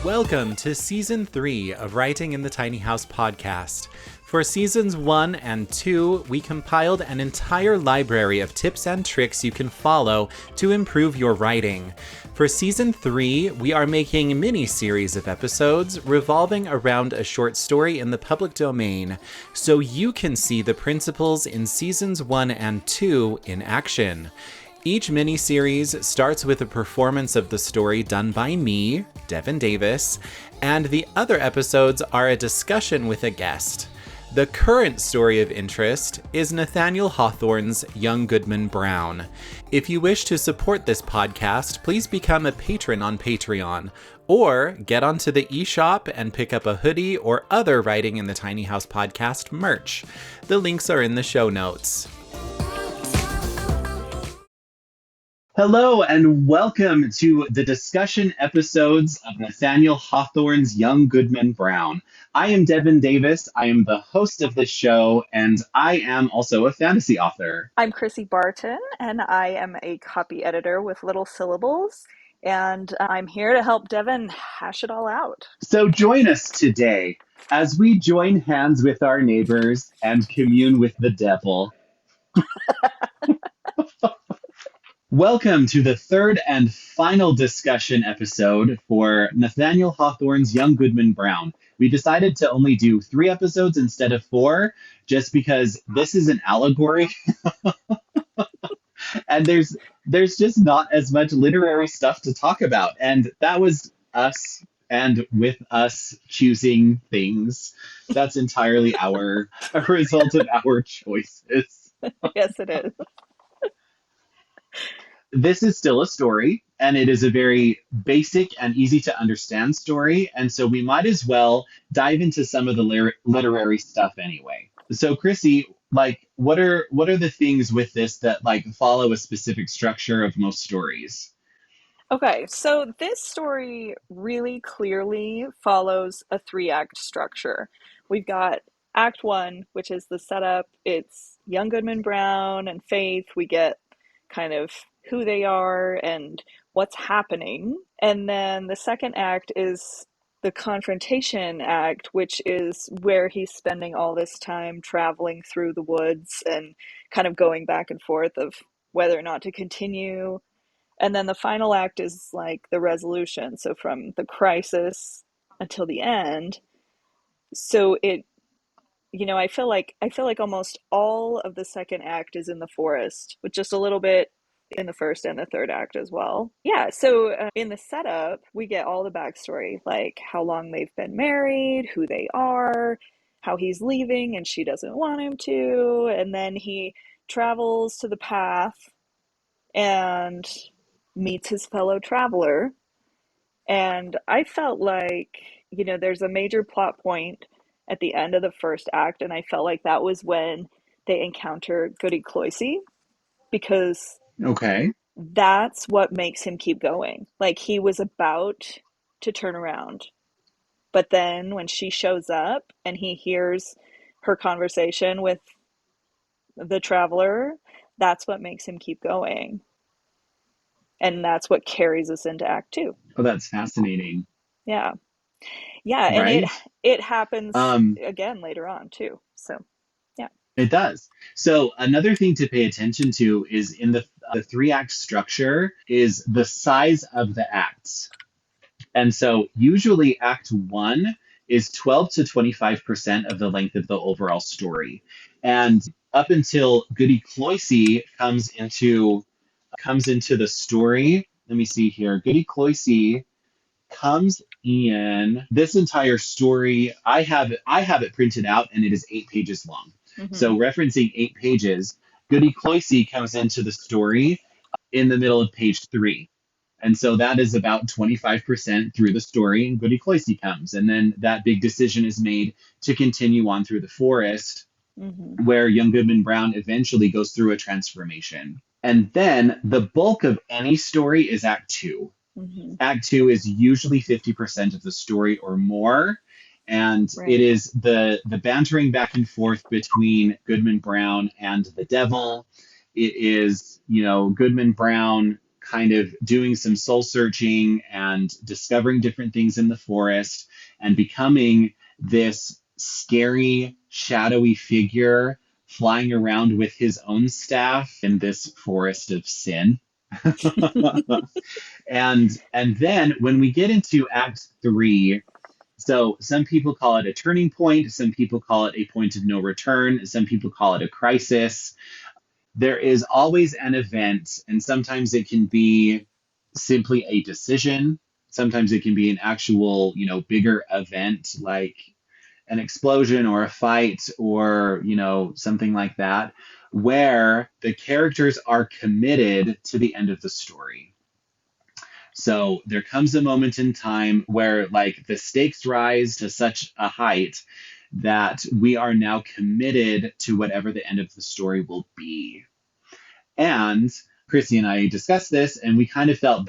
Welcome to Season 3 of Writing in the Tiny House podcast. For Seasons 1 and 2, we compiled an entire library of tips and tricks you can follow to improve your writing. For Season 3, we are making a mini-series of episodes revolving around a short story in the public domain, so you can see the principles in Seasons 1 and 2 in action. Each mini-series starts with a performance of the story done by me, Devin Davis, and the other episodes are a discussion with a guest. The current story of interest is Nathaniel Hawthorne's Young Goodman Brown. If you wish to support this podcast, please become a patron on Patreon, or get onto the eShop and pick up a hoodie or other Writing in the Tiny House podcast merch. The links are in the show notes. Hello and welcome to the discussion episodes of Nathaniel Hawthorne's Young Goodman Brown. I am Devin Davis. I am the host of this show, and I am also a fantasy author. I'm Chrissy Barton, and I am a copy editor with Little Syllables, and I'm here to help Devin hash it all out. So join us today as we join hands with our neighbors and commune with the devil. Welcome to the third and final discussion episode for Nathaniel Hawthorne's Young Goodman Brown. We decided to only do 3 episodes instead of 4, just because this is an allegory. And there's just not as much literary stuff to talk about. And that was us, and with us choosing things. That's entirely a result of our choices. Yes, it is. This is still a story, and it is a very basic and easy to understand story, and so we might as well dive into some of the literary stuff anyway. So, Chrissy, what are the things with this that follow a specific structure of most stories? Okay, so this story really clearly follows a 3-act structure. We've got Act 1, which is the setup. It's Young Goodman Brown and Faith. We get kind of who they are and what's happening. And then the second act is the confrontation act, which is where he's spending all this time traveling through the woods and kind of going back and forth of whether or not to continue. And then the final act is like the resolution. So from the crisis until the end. So I feel like almost all of the second act is in the forest, with just a little bit in the first and the third act as well. Yeah, so in the setup, we get all the backstory, like how long they've been married, who they are, how he's leaving and she doesn't want him to, and then he travels to the path and meets his fellow traveler. And I felt like, there's a major plot point at the end of the first act, and I felt like that was when they encounter Goody Cloyce, because Okay. that's what makes him keep going. Like, he was about to turn around, but then when she shows up and he hears her conversation with the traveler, that's what makes him keep going. And that's what carries us into Act 2. Oh, that's fascinating. Yeah. Yeah, and Right? it happens again later on too. So, yeah. It does. So another thing to pay attention to is in the 3-act structure is the size of the acts. And so usually Act 1 is 12 to 25% of the length of the overall story. And up until Goody Cloyce comes into the story. Let me see here. Goody Cloyce comes in this entire story. I have it printed out, and it is 8 pages long. Mm-hmm. So referencing 8 pages, Goody Cloyce comes into the story in the middle of page 3. And so that is about 25% through the story, and Goody Cloyce comes. And then that big decision is made to continue on through the forest, mm-hmm. where Young Goodman Brown eventually goes through a transformation. And then the bulk of any story is Act 2. Mm-hmm. Act 2 is usually 50% of the story or more. And it Right. is the bantering back and forth between Goodman Brown and the devil. It is, Goodman Brown kind of doing some soul searching and discovering different things in the forest and becoming this scary, shadowy figure flying around with his own staff in this forest of sin. And then when we get into Act 3, so some people call it a turning point, some people call it a point of no return, some people call it a crisis. There is always an event, and sometimes it can be simply a decision. Sometimes it can be an actual, bigger event like an explosion or a fight or, something like that, where the characters are committed to the end of the story. So there comes a moment in time where like the stakes rise to such a height that we are now committed to whatever the end of the story will be. And Chrissy and I discussed this, and we kind of felt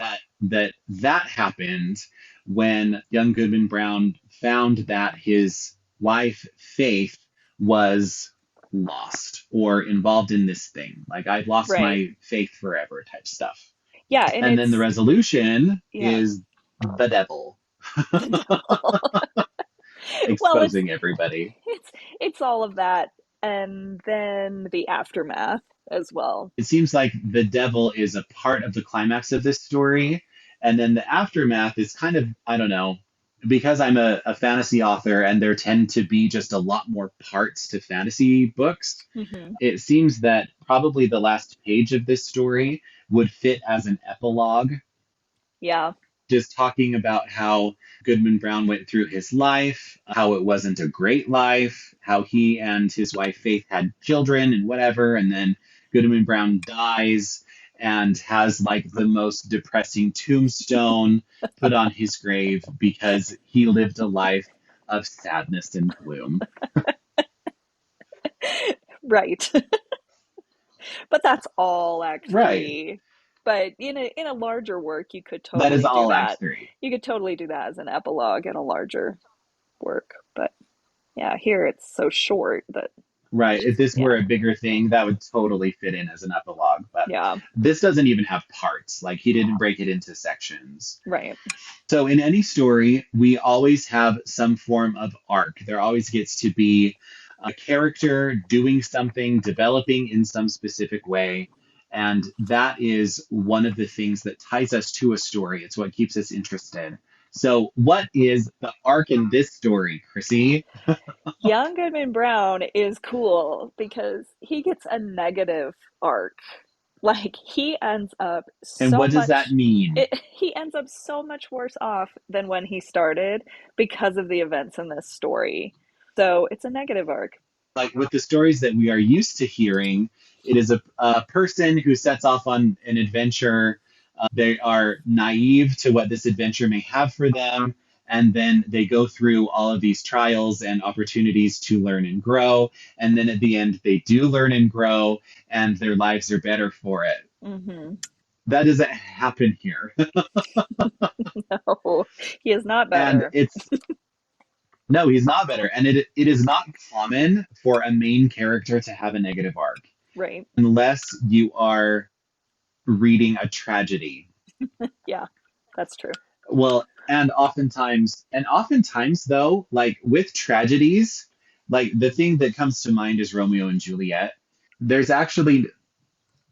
that happened when young Goodman Brown found that his wife Faith was lost or involved in this thing. Like I've lost Right. my faith forever type stuff. Yeah, and And then the it's resolution yeah, is the devil the devil. Well, exposing everybody. it's it's all of that and then the aftermath as well. It seems like the devil is a part of the climax of this story. And then the aftermath is kind of, I don't know, because I'm a fantasy author and there tend to be just a lot more parts to fantasy books. Hmm. It seems that probably the last page of this story would fit as an epilogue, Yeah. just talking about how Goodman Brown went through his life, how it wasn't a great life, how he and his wife Faith had children and whatever, and then Goodman Brown dies and has like the most depressing tombstone put on his grave because he lived a life of sadness and gloom. Right. But that's all Act Right. 3. But in a larger work, you could That is totally do all Act that. 3. You could totally do that as an epilogue in a larger work. But yeah, here it's so short that Right. If this were yeah, a bigger thing, that would totally fit in as an epilogue. But yeah, this doesn't even have parts. Like he didn't break it into sections. right. So in any story, we always have some form of arc. There always gets to be a character doing something, developing in some specific way. And that is one of the things that ties us to a story. It's what keeps us interested. So, what is the arc in this story, Chrissy? Young Goodman Brown is cool because he gets a negative arc. Like he ends up And so what does that much mean? he ends up so much worse off than when he started because of the events in this story. So it's a negative arc. Like with the stories that we are used to hearing, it is a person who sets off on an adventure. They are naive to what this adventure may have for them. And then they go through all of these trials and opportunities to learn and grow. And then at the end, they do learn and grow, and their lives are better for it. Mm-hmm. That doesn't happen here. No, he is not And better. it's no, he's not better. And it is not common for a main character to have a negative arc Right. unless you are reading a tragedy. Yeah, that's true. Well, and oftentimes though, like with tragedies, like the thing that comes to mind is Romeo and Juliet. There's actually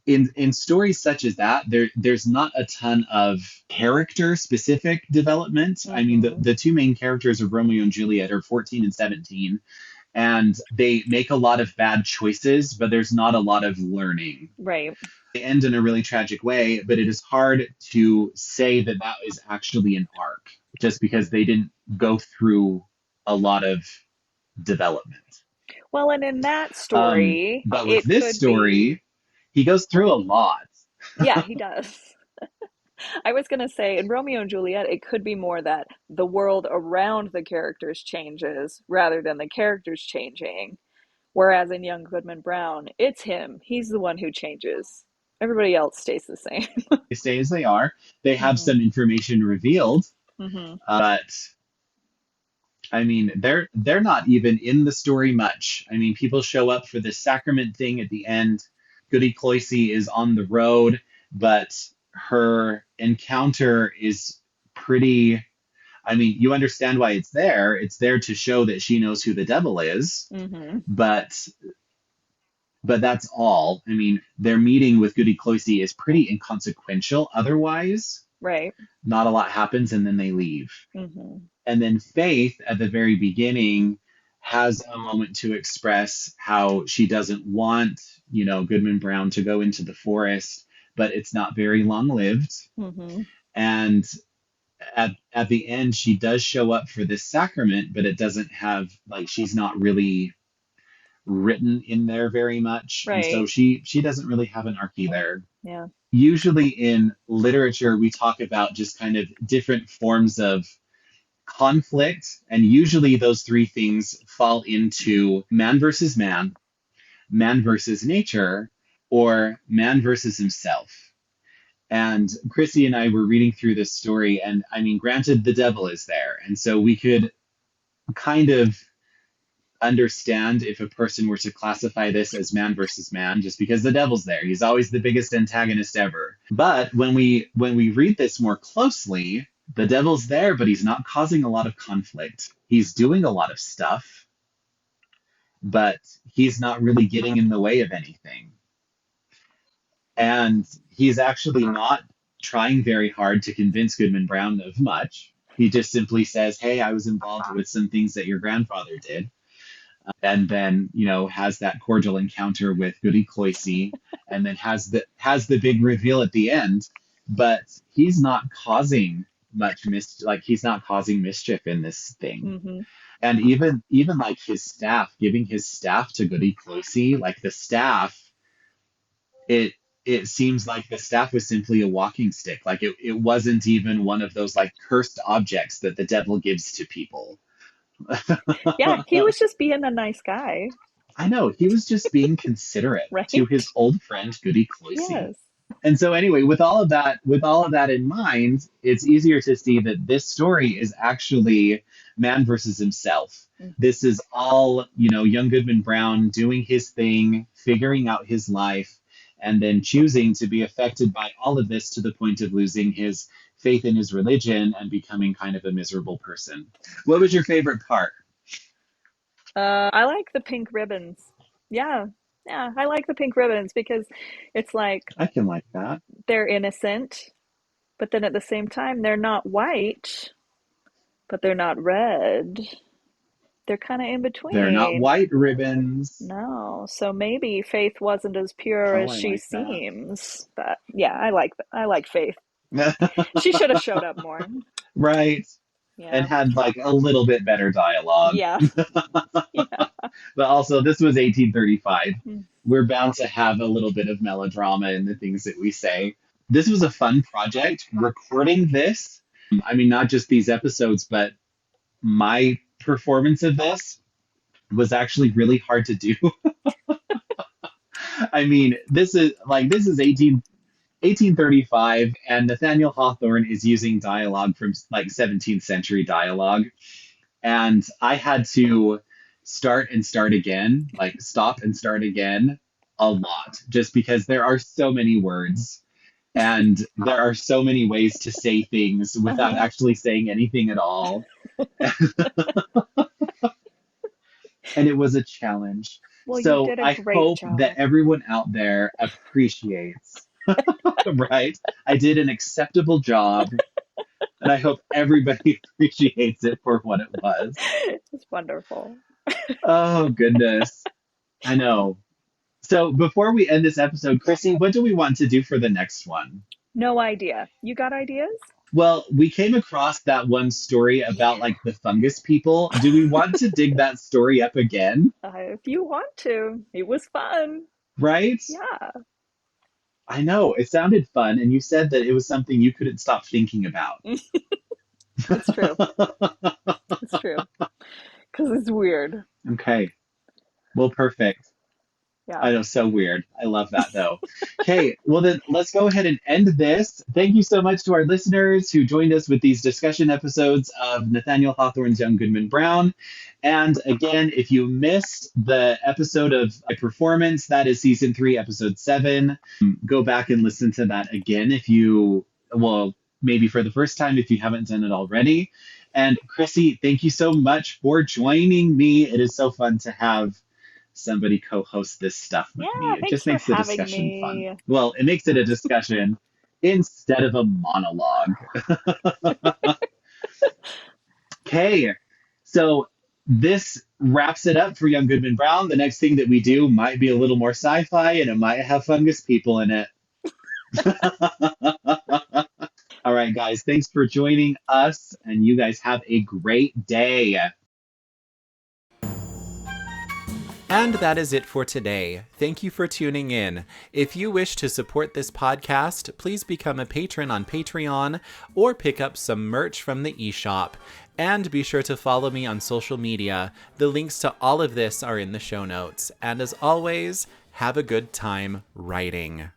in stories such as that, there's not a ton of character specific development. I mean, the, Mm-hmm. the two main characters of Romeo and Juliet are 14 and 17, and they make a lot of bad choices, but there's not a lot of learning. Right. They end in a really tragic way, but it is hard to say that that is actually an arc just because they didn't go through a lot of development. Well, and in that story, But with it this could be, story, he goes through a lot. yeah, he does. I was going to say in Romeo and Juliet, it could be more that the world around the characters changes rather than the characters changing. Whereas in Young Goodman Brown, it's him. He's the one who changes. Everybody else stays the same. They stay as they are. They have Hmm. some information revealed, Hmm. but I mean, they're not even in the story much. I mean, people show up for this sacrament thing at the end. Goody Cloyce is on the road, but her encounter is pretty. I mean, you understand why it's there. It's there to show that she knows who the devil is, Mm-hmm. but that's all. I mean, their meeting with Goody Cloyce is pretty inconsequential. Otherwise, Right. not a lot happens, and then they leave. Mm-hmm. And then Faith at the very beginning has a moment to express how she doesn't want, Goodman Brown to go into the forest, but it's not very long lived. Mm-hmm. And at the end, she does show up for this sacrament, but it doesn't have, like, she's not really written in there very much. And so Right. she doesn't really have an arc either. Yeah. Usually in literature, we talk about just kind of different forms of conflict, and usually those three things fall into man versus man versus nature, or man versus himself. And Chrissy and I were reading through this story, and I mean, granted, the devil is there, and so we could kind of understand if a person were to classify this as man versus man, just because the devil's there. He's always the biggest antagonist ever. But when we read this more closely, the devil's there, but he's not causing a lot of conflict. He's doing a lot of stuff, but he's not really getting in the way of anything. And he's actually not trying very hard to convince Goodman Brown of much. He just simply says, "Hey, I was involved with some things that your grandfather did." And then has that cordial encounter with Goody Cloyce, and then has the big reveal at the end. But he's not causing like he's not causing mischief in this thing. Mm-hmm. And even like his staff, giving his staff to Goody Cloyce, like the staff, it it seems like the staff was simply a walking stick. Like it wasn't even one of those like cursed objects that the devil gives to people. Yeah, he was just being a nice guy, I know, he was just being considerate to his right? old friend Goody Cloyce. Yes. And so anyway, with all of that in mind, it's easier to see that this story is actually man versus himself. Mm-hmm. This is all, young Goodman Brown doing his thing, figuring out his life, and then choosing to be affected by all of this to the point of losing his faith in his religion and becoming kind of a miserable person. What was your favorite part? I like the pink ribbons. Yeah. Yeah, I like the pink ribbons because it's like I can like that. they're innocent, but then at the same time, they're not white, but they're not red. They're kind of in They're not between. white ribbons. No, so maybe Faith wasn't as pure Oh, as I she like that. seems. But yeah, I like Faith. She should have showed up more. Right. And Yeah. had like a little bit better dialogue. Yeah. Yeah. But also, this was 1835. Mm. We're bound to have a little bit of melodrama in the things that we say. This was a fun project. Recording this, I mean, not just these episodes, but my performance of this was actually really hard to do. I mean, this is 1835, and Nathaniel Hawthorne is using dialogue from like 17th century dialogue. And I had to start and start again, like stop and start again a lot, just because there are so many words and there are so many ways to say things without Uh-huh. actually saying anything at all. And it was a challenge. Well, you So did a I great hope that job. everyone out there appreciates, right? I did an acceptable job, and I hope everybody appreciates it for what it was. It's wonderful. Oh, goodness. I know. So before we end this episode, Chrissy, what do we want to do for the next one? No idea. You got ideas? Well, we came across that one story about Yeah. like the fungus people. Do we want to dig that story up again? If you want to. It was fun. Right? Yeah, I know. It sounded fun, and you said that it was something you couldn't stop thinking about. it's true. It's true. Because it's weird. Okay. Well, perfect. Yeah. I know, so weird. I love that though. Okay, well then let's go ahead and end this. Thank you so much to our listeners who joined us with these discussion episodes of Nathaniel Hawthorne's Young Goodman Brown. And again, if you missed the episode of my performance, that is season 3, episode 7. Go back and listen to that again if you, well, maybe for the first time if you haven't done it already. And Chrissy, thank you so much for joining me. It is so fun to have somebody co-host this stuff with me. Yeah, It thanks just for makes the having discussion fun. me. Well, it makes it a discussion instead of a monologue. Okay, so this wraps it up for Young Goodman Brown. The next thing that we do might be a little more sci-fi and it might have fungus people in it. All right, guys, thanks for joining us, and you guys have a great day. And that is it for today. Thank you for tuning in. If you wish to support this podcast, please become a patron on Patreon or pick up some merch from the eShop. And be sure to follow me on social media. The links to all of this are in the show notes. And as always, have a good time writing.